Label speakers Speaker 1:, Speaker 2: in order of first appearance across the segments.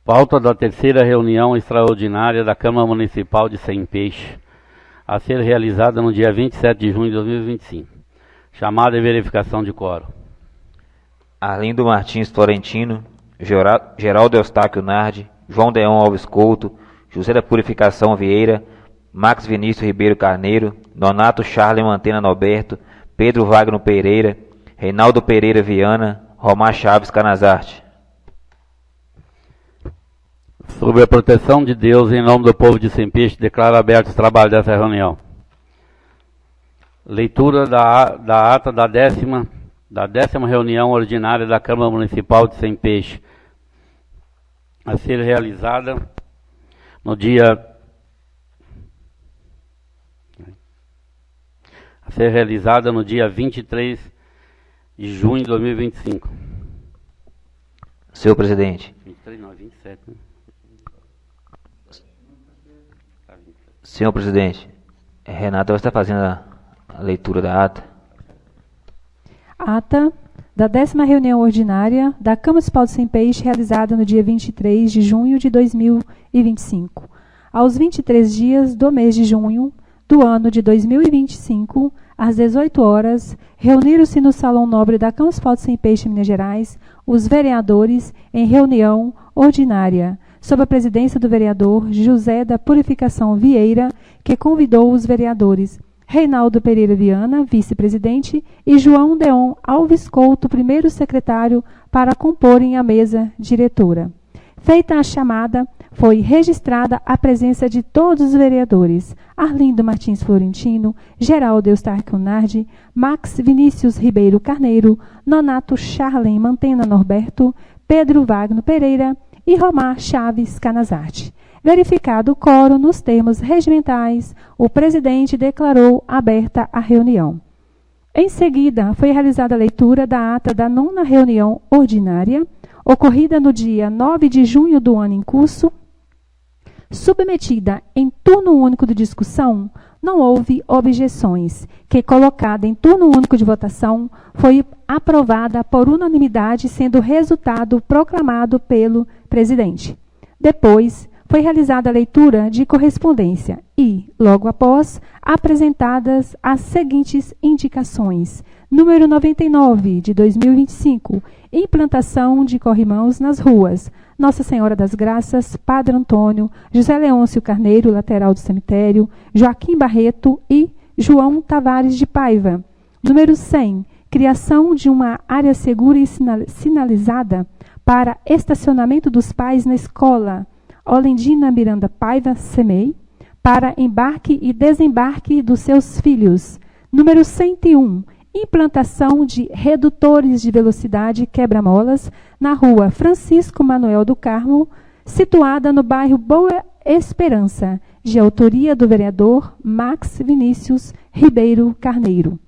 Speaker 1: Pauta da terceira reunião extraordinária da Câmara Municipal de Sem Peixe, a ser realizada no dia 27 de junho de 2025. Chamada e verificação de quórum.
Speaker 2: Arlindo Martins Florentino, Geraldo Eustáquio Nardi, João Deon Alves Couto, José da Purificação Vieira, Max Vinícius Ribeiro Carneiro, Donato Charles Mantena Norberto, Pedro Wagner Pereira, Reinaldo Pereira Viana, Romar Chaves Canazarte.
Speaker 1: Sob a proteção de Deus, em nome do povo de Sem Peixe, declaro aberto o trabalho dessa reunião. Leitura da ata da décima reunião ordinária da Câmara Municipal de Sem Peixe, a ser realizada no dia 23 de junho de 2025.
Speaker 2: Senhor presidente.
Speaker 1: 23 não, 27, né?
Speaker 2: Senhor presidente, Renata, você está fazendo a leitura da ata?
Speaker 3: Ata da 10ª reunião ordinária da Câmara Municipal de Sem Peixe, realizada no dia 23 de junho de 2025. Aos 23 dias do mês de junho do ano de 2025, às 18 horas, reuniram-se no Salão Nobre da Câmara Municipal de Sem Peixe, Minas Gerais, os vereadores em reunião ordinária, sob a presidência do vereador José da Purificação Vieira, que convidou os vereadores Reinaldo Pereira Viana, vice-presidente, e João Deon Alves Couto, primeiro secretário, para comporem a mesa diretora. Feita a chamada, foi registrada a presença de todos os vereadores: Arlindo Martins Florentino, Geraldo Eustáquio Nardi, Max Vinícius Ribeiro Carneiro, Nonato Charlen Mantena Norberto, Pedro Wagner Pereira e Romar Chaves Canazarte. Verificado o quórum nos termos regimentais, o presidente declarou aberta a reunião. Em seguida, foi realizada a leitura da ata da 9ª reunião ordinária, ocorrida no dia 9 de junho do ano em curso. Submetida em turno único de discussão, não houve objeções, que, colocada em turno único de votação, foi aprovada por unanimidade, sendo o resultado proclamado pelo presidente. Depois, foi realizada a leitura de correspondência e, logo após, apresentadas as seguintes indicações. Número 99, de 2025, implantação de corrimãos nas ruas Nossa Senhora das Graças, Padre Antônio, José Leôncio Carneiro, lateral do cemitério, Joaquim Barreto e João Tavares de Paiva. Número 100, criação de uma área segura e sinalizada para estacionamento dos pais na escola Olendina Miranda Paiva, CEMEI, para embarque e desembarque dos seus filhos. Número 101, implantação de redutores de velocidade quebra-molas na rua Francisco Manuel do Carmo, situada no bairro Boa Esperança, de autoria do vereador Max Vinícius Ribeiro Carneiro.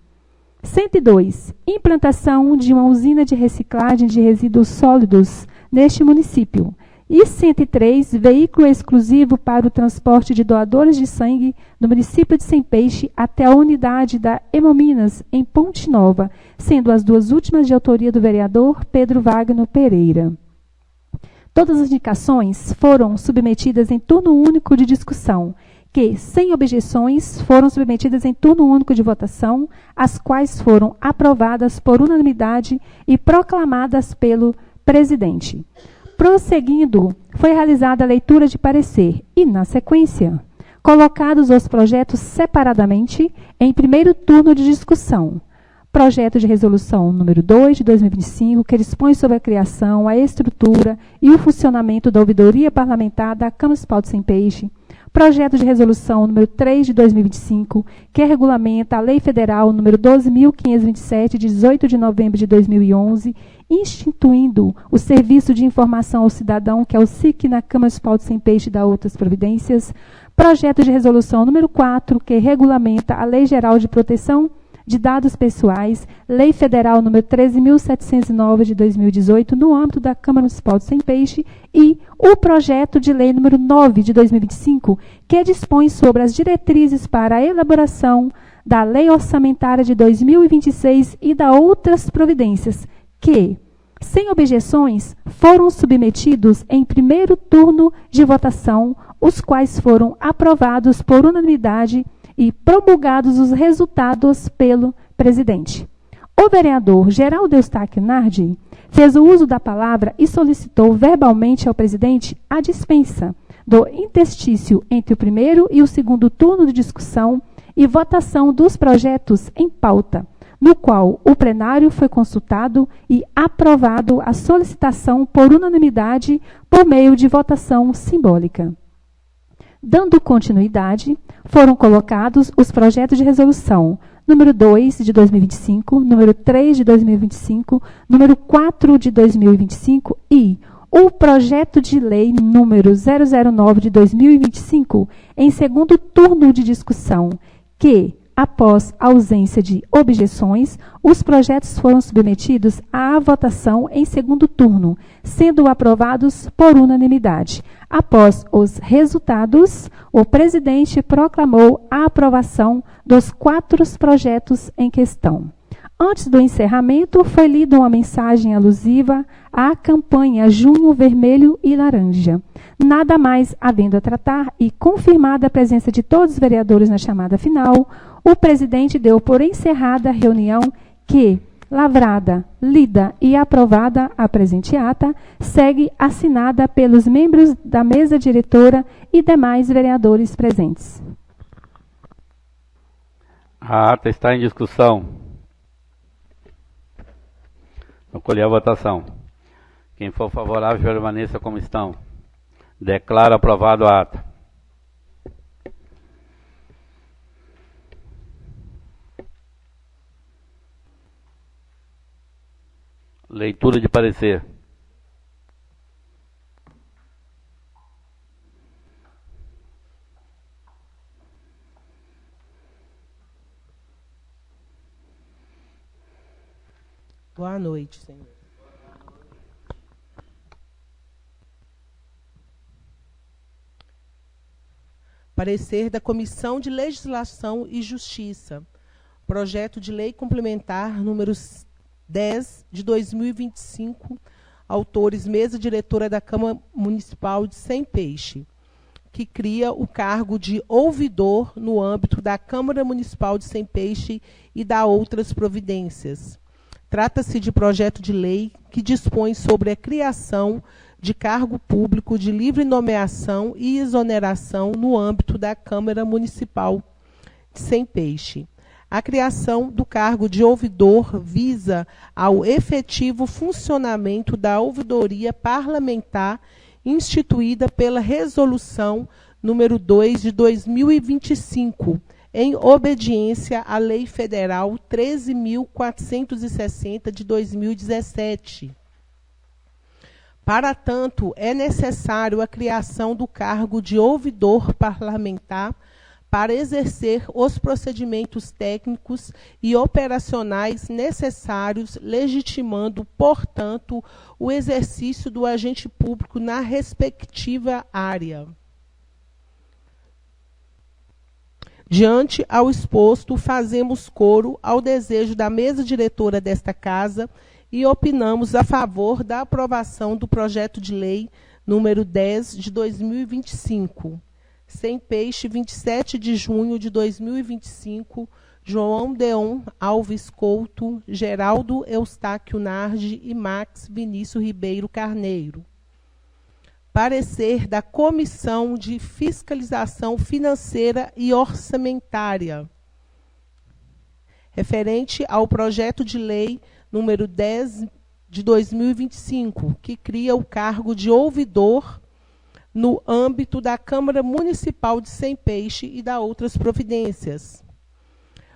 Speaker 3: 102, implantação de uma usina de reciclagem de resíduos sólidos neste município. E 103, veículo exclusivo para o transporte de doadores de sangue do município de Sem Peixe até a unidade da Hemominas, em Ponte Nova, sendo as duas últimas de autoria do vereador Pedro Wagner Pereira. Todas as indicações foram submetidas em turno único de discussão, que, sem objeções, foram submetidas em turno único de votação, as quais foram aprovadas por unanimidade e proclamadas pelo presidente. Prosseguindo, foi realizada a leitura de parecer e, na sequência, colocados os projetos separadamente em primeiro turno de discussão. Projeto de resolução número 2 de 2025, que dispõe sobre a criação, a estrutura e o funcionamento da ouvidoria parlamentar da Câmara Municipal de Sem Peixe. Projeto de resolução número 3 de 2025, que regulamenta a Lei Federal número 12.527, de 18 de novembro de 2011, instituindo o Serviço de Informação ao Cidadão, que é o SIC, na Câmara Municipal de Sem Peixe, e da outras providências. Projeto de resolução número 4, que regulamenta a Lei Geral de Proteção de Dados Pessoais, Lei Federal número 13.709 de 2018, no âmbito da Câmara Municipal de Sem Peixe, e o projeto de lei número 9 de 2025, que dispõe sobre as diretrizes para a elaboração da Lei Orçamentária de 2026 e da outras providências, que, Sem objeções, foram submetidos em primeiro turno de votação, os quais foram aprovados por unanimidade e promulgados os resultados pelo presidente. O vereador Geraldo Eustáquio Nardi fez o uso da palavra e solicitou verbalmente ao presidente a dispensa do interstício entre o primeiro e o segundo turno de discussão e votação dos projetos em pauta, no qual o plenário foi consultado e aprovado a solicitação por unanimidade por meio de votação simbólica. Dando continuidade, foram colocados os projetos de resolução número 2 de 2025, número 3 de 2025, número 4 de 2025 e o projeto de lei número 009 de 2025 em segundo turno de discussão, que, após ausência de objeções, os projetos foram submetidos à votação em segundo turno, sendo aprovados por unanimidade. Após os resultados, o presidente proclamou a aprovação dos 4 projetos em questão. Antes do encerramento, foi lida uma mensagem alusiva à campanha Junho Vermelho e Laranja. Nada mais havendo a tratar e confirmada a presença de todos os vereadores na chamada final, o presidente deu por encerrada a reunião que, lavrada, lida e aprovada a presente ata, segue assinada pelos membros da mesa diretora e demais vereadores presentes.
Speaker 1: A ata está em discussão. Vou colher a votação. Quem for favorável, permaneça como estão. Declaro aprovado a ata. Leitura de parecer.
Speaker 4: Boa noite, senhor. Parecer da Comissão de Legislação e Justiça. Projeto de Lei Complementar número 10 de 2025. Autores, mesa diretora da Câmara Municipal de Sem Peixe, que cria o cargo de ouvidor no âmbito da Câmara Municipal de Sem Peixe e dá outras providências. Trata-se de projeto de lei que dispõe sobre a criação de cargo público de livre nomeação e exoneração no âmbito da Câmara Municipal de Sem Peixe. A criação do cargo de ouvidor visa ao efetivo funcionamento da ouvidoria parlamentar instituída pela Resolução número 2 de 2025, em obediência à Lei Federal 13.460 de 2017. Para tanto, é necessário a criação do cargo de ouvidor parlamentar para exercer os procedimentos técnicos e operacionais necessários, legitimando, portanto, o exercício do agente público na respectiva área. Diante ao exposto, fazemos coro ao desejo da mesa diretora desta Casa e opinamos a favor da aprovação do projeto de lei número 10 de 2025. Sem Peixe, 27 de junho de 2025, João Deon Alves Couto, Geraldo Eustáquio Nardi e Max Vinícius Ribeiro Carneiro. Parecer da Comissão de Fiscalização Financeira e Orçamentária, referente ao projeto de lei número 10 de 2025, que cria o cargo de ouvidor no âmbito da Câmara Municipal de Sem Peixe e dá outras providências.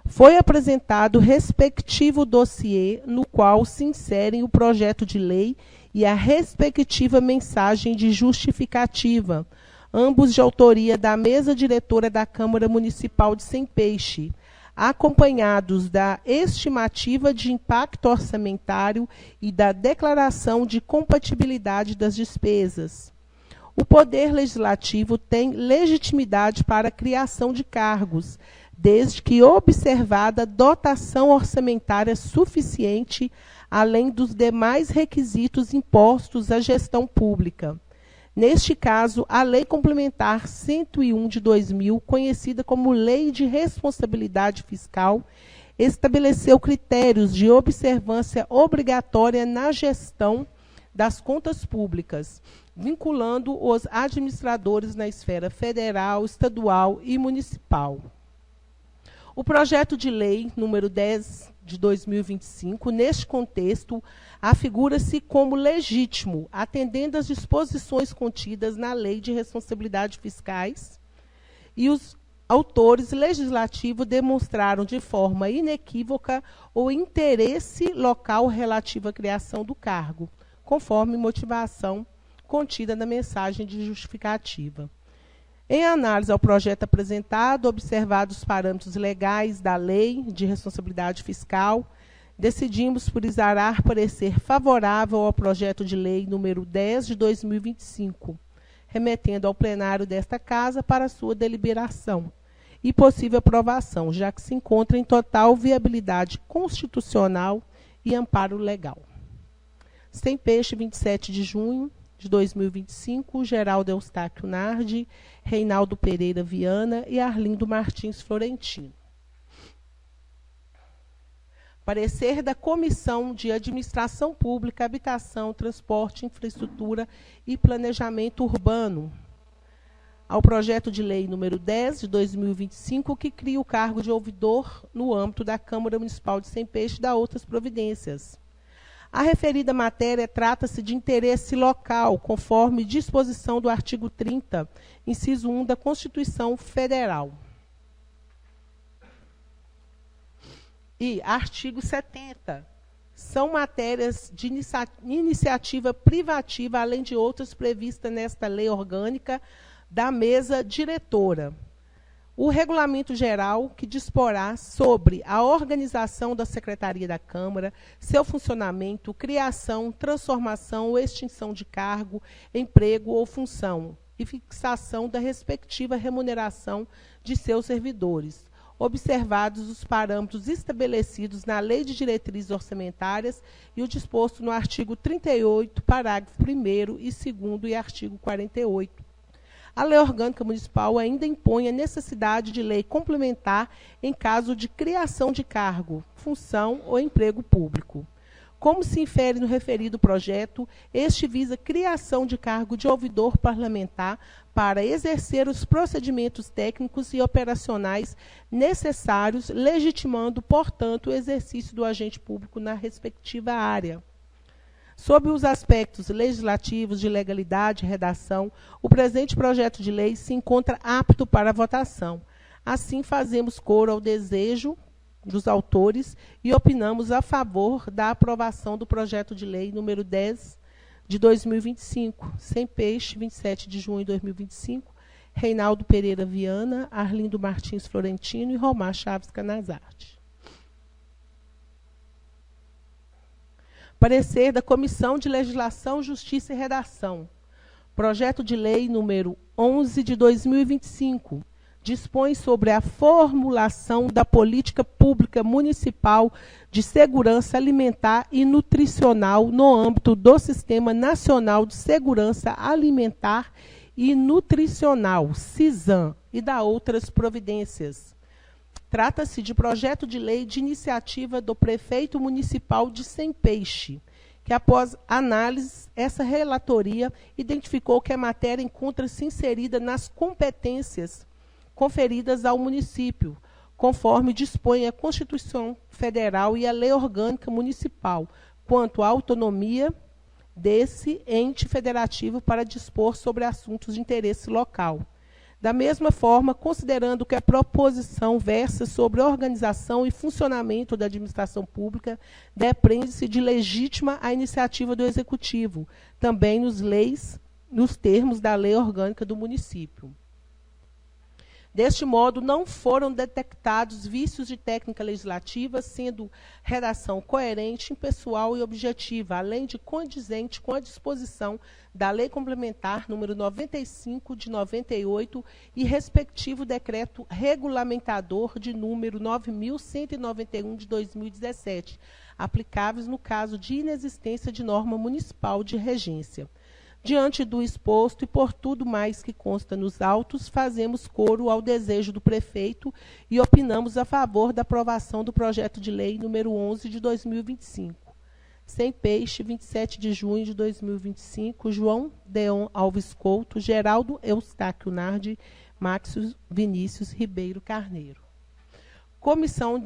Speaker 4: Foi apresentado o respectivo dossiê, no qual se inserem o projeto de lei e a respectiva mensagem de justificativa, ambos de autoria da mesa diretora da Câmara Municipal de Sem Peixe, acompanhados da estimativa de impacto orçamentário e da declaração de compatibilidade das despesas. O Poder Legislativo tem legitimidade para a criação de cargos, desde que observada dotação orçamentária suficiente além dos demais requisitos impostos à gestão pública. Neste caso, a Lei Complementar 101 de 2000, conhecida como Lei de Responsabilidade Fiscal, estabeleceu critérios de observância obrigatória na gestão das contas públicas, vinculando os administradores na esfera federal, estadual e municipal. O projeto de lei número 10 de 2025, neste contexto, afigura-se como legítimo, atendendo às disposições contidas na Lei de Responsabilidade Fiscais, e os autores legislativos demonstraram de forma inequívoca o interesse local relativo à criação do cargo, conforme motivação contida na mensagem de justificativa. Em análise ao projeto apresentado, observados os parâmetros legais da Lei de Responsabilidade Fiscal, decidimos por exarar parecer favorável ao projeto de lei número 10 de 2025, remetendo ao plenário desta Casa para sua deliberação e possível aprovação, já que se encontra em total viabilidade constitucional e amparo legal. Sem Peixe, 27 de junho de 2025, Geraldo Eustáquio Nardi, Reinaldo Pereira Viana e Arlindo Martins Florentino. Parecer da Comissão de Administração Pública, Habitação, Transporte, Infraestrutura e Planejamento Urbano ao projeto de lei número 10 de 2025, que cria o cargo de ouvidor no âmbito da Câmara Municipal de Sem Peixe e dá outras providências. A referida matéria trata-se de interesse local, conforme disposição do artigo 30, inciso 1 da Constituição Federal. E artigo 70. São matérias de iniciativa privativa, além de outras previstas nesta lei orgânica da mesa diretora. O regulamento geral que disporá sobre a organização da Secretaria da Câmara, seu funcionamento, criação, transformação ou extinção de cargo, emprego ou função e fixação da respectiva remuneração de seus servidores, observados os parâmetros estabelecidos na Lei de Diretrizes Orçamentárias e o disposto no artigo 38, parágrafo 1º e 2º e artigo 48. A Lei Orgânica Municipal ainda impõe a necessidade de lei complementar em caso de criação de cargo, função ou emprego público. Como se infere no referido projeto, este visa criação de cargo de ouvidor parlamentar para exercer os procedimentos técnicos e operacionais necessários, legitimando, portanto, o exercício do agente público na respectiva área. Sob os aspectos legislativos de legalidade e redação, o presente projeto de lei se encontra apto para votação. Assim, fazemos coro ao desejo dos autores e opinamos a favor da aprovação do projeto de lei número 10 de 2025. Sem Peixe, 27 de junho de 2025, Reinaldo Pereira Viana, Arlindo Martins Florentino e Romar Chaves Canazarte. Parecer da Comissão de Legislação, Justiça e Redação. Projeto de lei número 11 de 2025. Dispõe sobre a formulação da política pública municipal de segurança alimentar e nutricional no âmbito do Sistema Nacional de Segurança Alimentar e Nutricional, SISAM, e da outras providências. Trata-se de projeto de lei de iniciativa do prefeito municipal de Sem Peixe, que, após análise, essa relatoria identificou que a matéria encontra-se inserida nas competências conferidas ao município, conforme dispõe a Constituição Federal e a Lei Orgânica Municipal, quanto à autonomia desse ente federativo para dispor sobre assuntos de interesse local. Da mesma forma, considerando que a proposição versa sobre a organização e funcionamento da administração pública, depreende-se de legítima a iniciativa do Executivo, também nos termos da Lei Orgânica do município. Deste modo, não foram detectados vícios de técnica legislativa, sendo redação coerente, impessoal e objetiva, além de condizente com a disposição da Lei Complementar número 95 de 98 e respectivo decreto regulamentador de número 9.191 de 2017, aplicáveis no caso de inexistência de norma municipal de regência. Diante do exposto e por tudo mais que consta nos autos, fazemos coro ao desejo do prefeito e opinamos a favor da aprovação do projeto de lei número 11 de 2025. Sem Peixe, 27 de junho de 2025, João Deon Alves Couto, Geraldo Eustáquio Nardi, Máxio Vinícius Ribeiro Carneiro. Comissão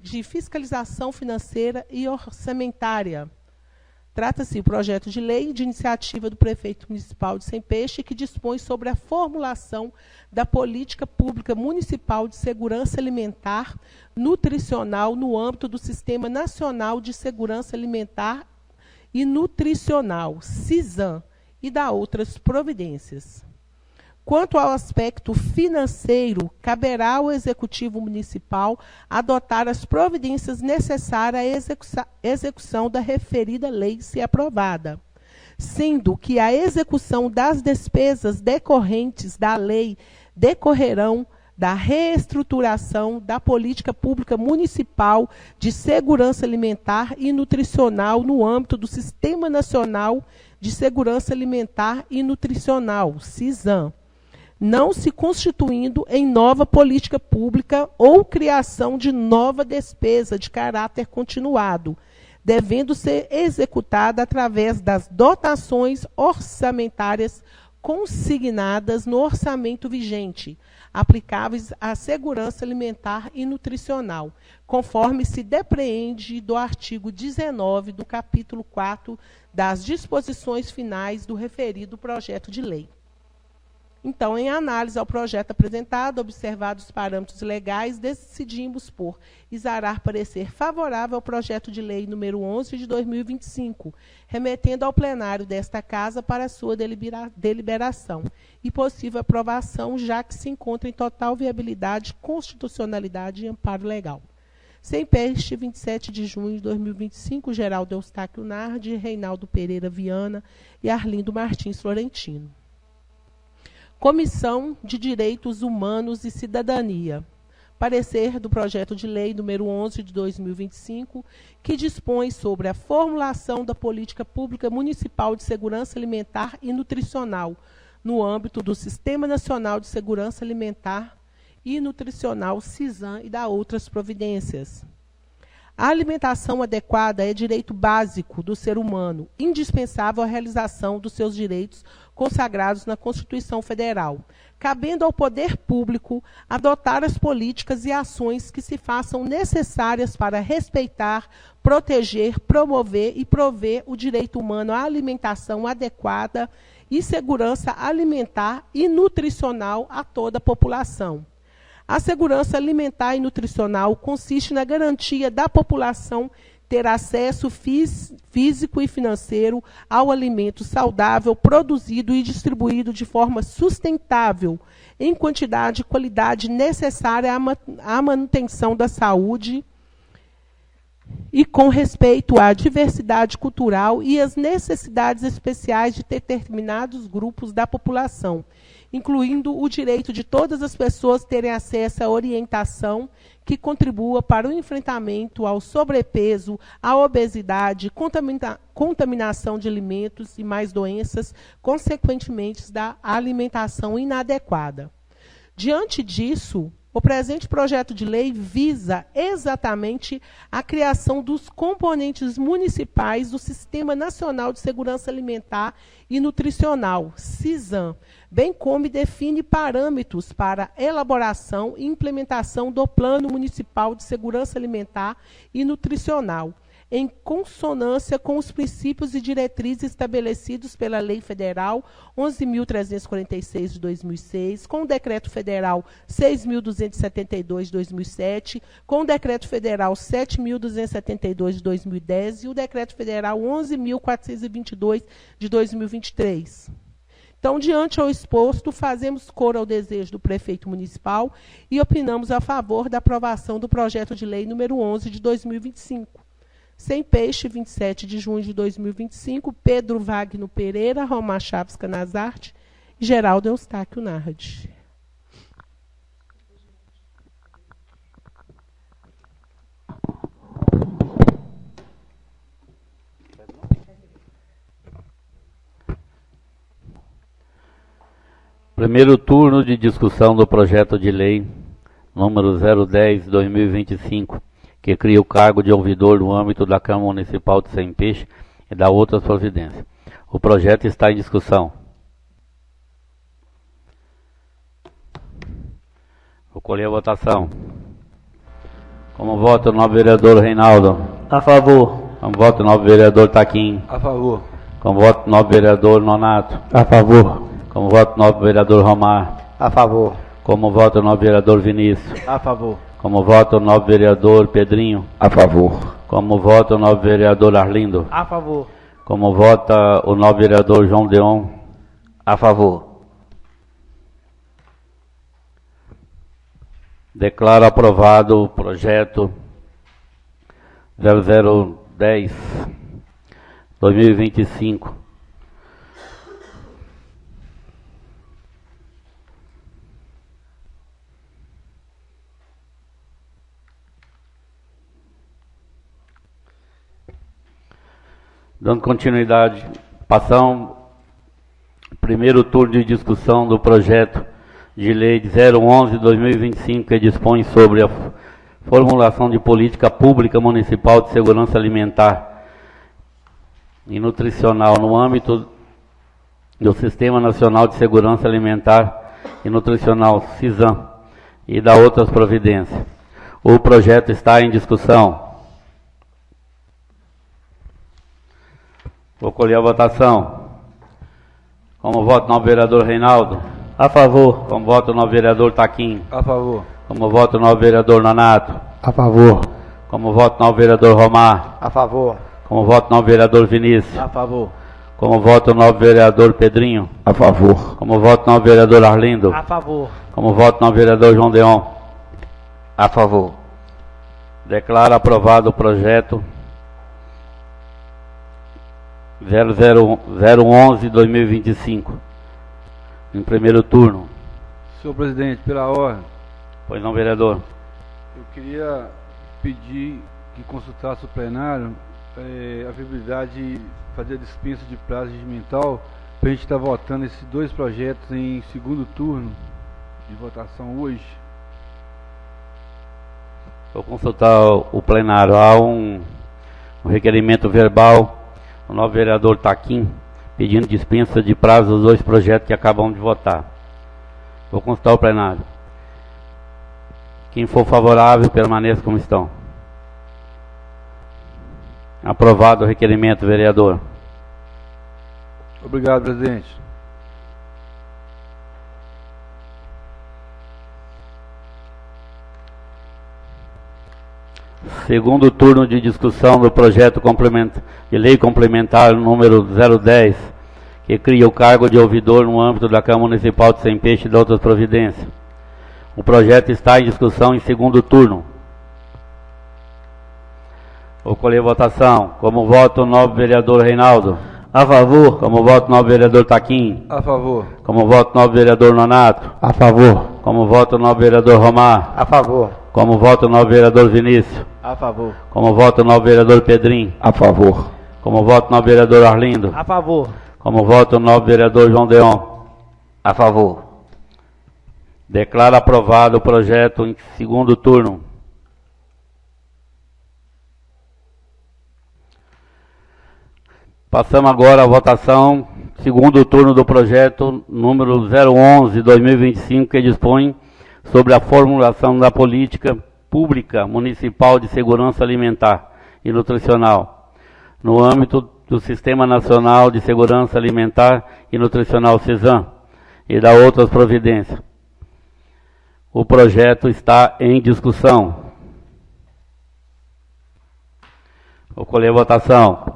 Speaker 4: de Fiscalização Financeira e Orçamentária. Trata-se do projeto de lei de iniciativa do prefeito municipal de Sem Peixe, que dispõe sobre a formulação da política pública municipal de segurança alimentar nutricional no âmbito do Sistema Nacional de Segurança Alimentar e Nutricional, SISAM, e da outras providências. Quanto ao aspecto financeiro, caberá ao Executivo Municipal adotar as providências necessárias à execução da referida lei, se aprovada, sendo que a execução das despesas decorrentes da lei decorrerão da reestruturação da política pública municipal de segurança alimentar e nutricional no âmbito do Sistema Nacional de Segurança Alimentar e Nutricional, SISAM, não se constituindo em nova política pública ou criação de nova despesa de caráter continuado, devendo ser executada através das dotações orçamentárias consignadas no orçamento vigente, aplicáveis à segurança alimentar e nutricional, conforme se depreende do artigo 19 do capítulo 4 das disposições finais do referido projeto de lei. Então, em análise ao projeto apresentado, observados os parâmetros legais, decidimos por exarar parecer favorável ao projeto de lei número 11 de 2025, remetendo ao plenário desta Casa para sua deliberação e possível aprovação, já que se encontra em total viabilidade, constitucionalidade e amparo legal. Sem Peixe, 27 de junho de 2025, Geraldo Eustáquio Nardi, Reinaldo Pereira Viana e Arlindo Martins Florentino. Comissão de Direitos Humanos e Cidadania. Parecer do projeto de lei número 11 de 2025, que dispõe sobre a formulação da política pública municipal de segurança alimentar e nutricional no âmbito do Sistema Nacional de Segurança Alimentar e Nutricional, SISAM, e da outras providências. A alimentação adequada é direito básico do ser humano, indispensável à realização dos seus direitos consagrados na Constituição Federal, cabendo ao poder público adotar as políticas e ações que se façam necessárias para respeitar, proteger, promover e prover o direito humano à alimentação adequada e segurança alimentar e nutricional a toda a população. A segurança alimentar e nutricional consiste na garantia da população ter acesso físico e financeiro ao alimento saudável, produzido e distribuído de forma sustentável, em quantidade e qualidade necessária à manutenção da saúde e com respeito à diversidade cultural e às necessidades especiais de determinados grupos da população, incluindo o direito de todas as pessoas terem acesso à orientação que contribua para o enfrentamento ao sobrepeso, à obesidade, contaminação de alimentos e mais doenças consequentemente da alimentação inadequada. Diante disso, o presente projeto de lei visa exatamente a criação dos componentes municipais do Sistema Nacional de Segurança Alimentar e Nutricional, SISAM, bem como define parâmetros para elaboração e implementação do Plano Municipal de Segurança Alimentar e Nutricional, em consonância com os princípios e diretrizes estabelecidos pela Lei Federal 11.346 de 2006, com o Decreto Federal 6.272 de 2007, com o Decreto Federal 7.272 de 2010 e o Decreto Federal 11.422 de 2023. Então, diante ao exposto, fazemos coro ao desejo do prefeito municipal e opinamos a favor da aprovação do projeto de lei número 11 de 2025. Sem Peixe, 27 de junho de 2025, Pedro Wagner Pereira, Romar Chaves Canazarte e Geraldo Eustáquio Nardi.
Speaker 1: Primeiro turno de discussão do projeto de lei número 010/2025, que cria o cargo de ouvidor no âmbito da Câmara Municipal de Sem Peixe e da outras providências. O projeto está em discussão. Vou colher a votação. Como vota o novo vereador Reinaldo?
Speaker 5: A favor.
Speaker 1: Como vota o novo vereador Taquim?
Speaker 5: A favor.
Speaker 1: Como vota o novo vereador Nonato?
Speaker 5: A favor.
Speaker 1: Como vota o novo vereador Romar?
Speaker 5: A favor.
Speaker 1: Como vota o novo vereador Vinícius?
Speaker 5: A favor.
Speaker 1: Como vota o novo vereador Pedrinho?
Speaker 5: A favor.
Speaker 1: Como vota o novo vereador Arlindo?
Speaker 5: A favor.
Speaker 1: Como vota o novo vereador João Deon?
Speaker 2: A favor.
Speaker 1: Declaro aprovado o projeto 0010/2025. Dando continuidade, passamos primeiro turno de discussão do projeto de lei 011/2025, que dispõe sobre a formulação de política pública municipal de segurança alimentar e nutricional no âmbito do Sistema Nacional de Segurança Alimentar e Nutricional, SISAM, e da outras providências. O projeto está em discussão. Vou colher a votação. Como vota o novo vereador Reinaldo?
Speaker 5: A favor.
Speaker 1: Como vota o novo vereador Taquim?
Speaker 5: A favor.
Speaker 1: Como vota o novo vereador Nonato?
Speaker 5: A favor.
Speaker 1: Como vota o novo vereador Romar?
Speaker 5: A favor.
Speaker 1: Como vota o novo vereador Vinícius?
Speaker 5: A favor.
Speaker 1: Como vota o novo vereador Pedrinho?
Speaker 5: A favor.
Speaker 1: Como vota o novo vereador Arlindo?
Speaker 5: A favor.
Speaker 1: Como vota o novo vereador João Deon?
Speaker 2: A favor.
Speaker 1: Declaro aprovado o projeto 011/2025. Em primeiro turno.
Speaker 6: Senhor presidente, pela ordem,
Speaker 1: Pois não, vereador.
Speaker 6: eu queria pedir que consultasse o plenário a viabilidade de fazer a dispensa de prazo regimental para a gente estar votando esses dois projetos em segundo turno de votação hoje.
Speaker 1: Vou consultar o plenário. Há um requerimento verbal. O novo vereador Taquim pedindo dispensa de prazo dos dois projetos que acabamos de votar. Vou consultar o plenário. Quem for favorável, permaneça como estão. Aprovado o requerimento, vereador.
Speaker 6: Obrigado, presidente.
Speaker 1: Segundo turno de discussão do projeto de lei complementar número 010, que cria o cargo de ouvidor no âmbito da Câmara Municipal de Sem Peixe e de outras providências. O projeto está em discussão em segundo turno. Vou colher votação. Como vota o novo vereador Reinaldo?
Speaker 5: A favor.
Speaker 1: Como vota o novo vereador Taquim?
Speaker 6: A favor.
Speaker 1: Como vota o novo vereador Nonato?
Speaker 5: A favor.
Speaker 1: Como vota o novo vereador Romar?
Speaker 5: A favor.
Speaker 1: Como vota o novo vereador Vinícius?
Speaker 5: A favor.
Speaker 1: Como vota o novo vereador Pedrinho?
Speaker 5: A favor.
Speaker 1: Como vota o novo vereador Arlindo?
Speaker 5: A favor.
Speaker 1: Como vota o novo vereador João Deon?
Speaker 2: A favor.
Speaker 1: Declaro aprovado o projeto em segundo turno. Passamos agora à votação, segundo turno do projeto número 011/2025, que dispõe sobre a formulação da política pública municipal de segurança alimentar e nutricional, no âmbito do Sistema Nacional de Segurança Alimentar e Nutricional, SISAM, e da outras providências. O projeto está em discussão. Vou colher a votação.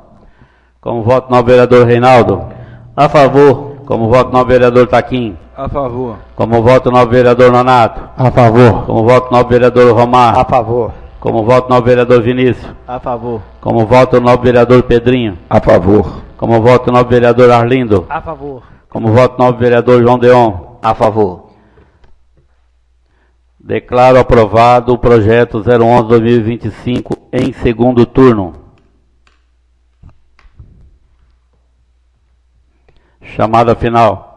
Speaker 1: Como vota o novo vereador Reinaldo?
Speaker 5: A favor.
Speaker 1: Como voto o novo vereador Taquim.
Speaker 6: A favor.
Speaker 1: Como voto o novo vereador Nonato.
Speaker 5: A favor.
Speaker 1: Como voto o novo vereador Romar.
Speaker 5: A favor.
Speaker 1: Como voto o novo vereador Vinícius.
Speaker 5: A favor.
Speaker 1: Como voto o novo vereador Pedrinho.
Speaker 5: A favor.
Speaker 1: Como voto o novo vereador Arlindo.
Speaker 5: A favor.
Speaker 1: Como voto o novo vereador João Deon.
Speaker 2: A favor.
Speaker 1: Declaro aprovado o projeto 011-2025 em segundo turno. Chamada final.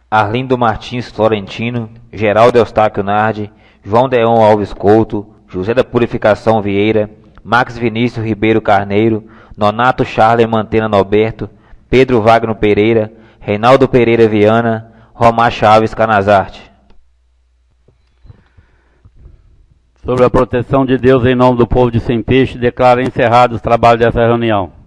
Speaker 2: Arlindo Martins Florentino, Geraldo Eustáquio Nardi, João Deon Alves Couto, José da Purificação Vieira, Max Vinícius Ribeiro Carneiro, Nonato Charles Mantena Norberto, Pedro Wagner Pereira, Reinaldo Pereira Viana, Romar Chaves Canazarte.
Speaker 1: Sobre a proteção de Deus em nome do povo de Sem Peixe, declaro encerrados os trabalhos dessa reunião.